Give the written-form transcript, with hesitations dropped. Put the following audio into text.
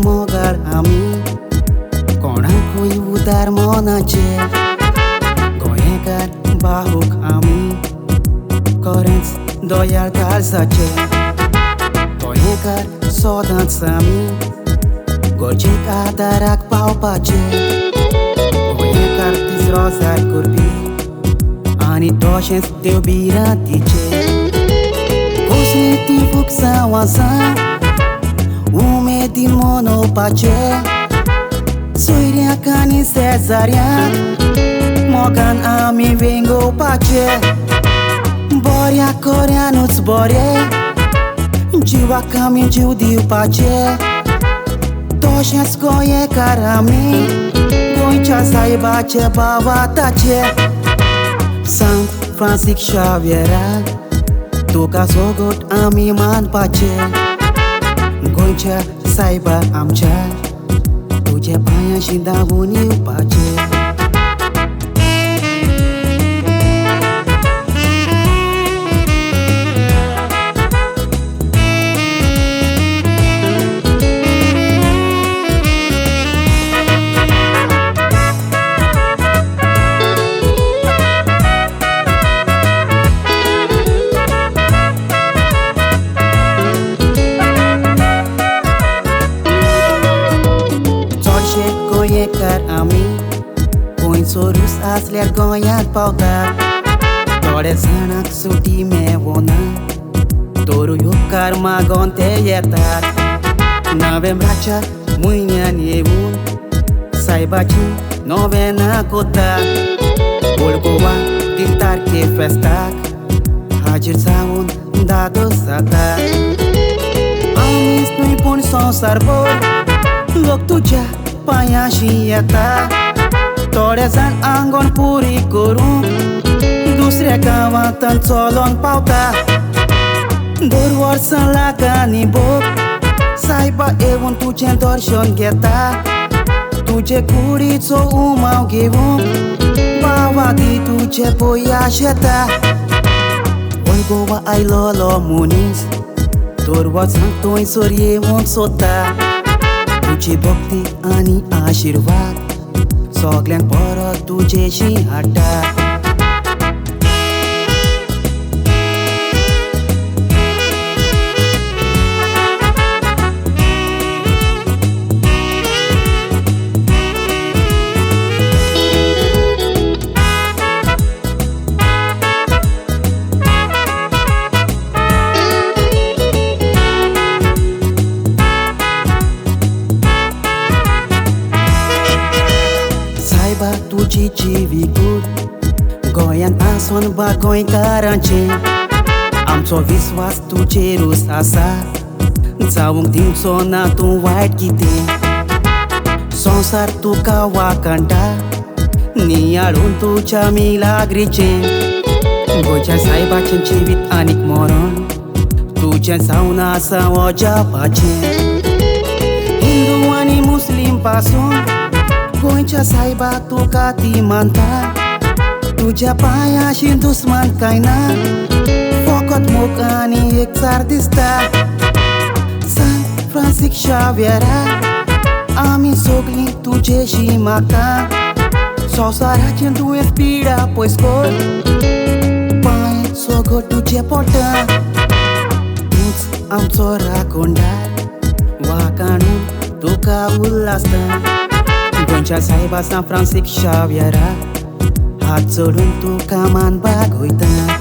मोगाळ आमी कोणाकूय उदार मोनाचे गोंयकार बाहूक आमी खरेंच दोयाळ काळजाचे गोंयकार सोदांच आमी गरजेक आदाराक पावपाचे गोंयकार तिसरो जाय करपी आनी तशेंच देव बिरांतीचे खोशी ती फुकसां वासां उमेदीन मनोवपाचे सोयऱ्यांक आनी शेजाऱ्यांक मोगान आमी वेंगोवपाचे बऱ्या खऱ्यानूच बरे जिवाक आमी जीव दिवपाचे तशेंच गोंयकार आमी गोंयच्या सायबाचे बावाताचे सांत फ्रांसीस शावेराक तुका सोगोट आमी मानपाचे गोंयच्या सायबा आमच्या तुज्या पांयाशी धांवून येवपाचे गोंयकार आमी गोंयचो रूस आसल्यार गोंयांत पावतात थोड्या जाणांक सुटी मेळना तोरूय उपकार मागोन ते येतात नोव्हेंबराच्या म्हयन्यान येवून सायबाची नोवेनां कोत्तात ओल्ड गोवा 3 तारखे फेस्ताक हाजीर जावून दादोस जातात आमीच न्हय पूण संवसारभर लोक तुज्या पांयाशी येता थोडे जाण आंगण पुरी करूंक दुसऱ्या गांवांत चलोन पावता दर वर्सां लाखांनी भोग सायबा येवून तुजें दर्शन घेता तुजे कुडीचो उमाव घेवून बावा दी तुजे पोयाश येता ओल्ड गोवा आयलोलो मनीस दर वर्सां थंयसर येवून सोदता तुजी भक्ती आनी आशिर्वाद सगल्यांक परत तुजेशी हाडटा तुजी जिवीकूड गोंयांत आसून बा गोंयकारांचे आमचो विस्वास तुजेरूच आसा जावंक दिवचो ना तूं वायट कितें संवसार तुका वाकणटा नियाळून तुज्या मिलाग्रीचें गोंयच्या सायबाचें जिवीत आनीक मरण तुजें जावन आसा वजापाचें हिंदू आनी मुस्लीम पासून गोंयच्या सायबाक तुका ती मानता तुज्या पांयाशी दुस्मान कांय ना फकत मोग आनी एकचार दिसता सांत फ्रांसीस शावेराक आमी सगळीं तुजेशी मागता संवसाराचें दुयेंस पिडा पयस कर पांय सगळो तुजे पोटा तूंच आमचो राखणदार वाकाणून तुका उल्हासता गोंयच्या सायबा सांत फ्रांसीस शावेराक हात जोडून तुका मानपाक वयता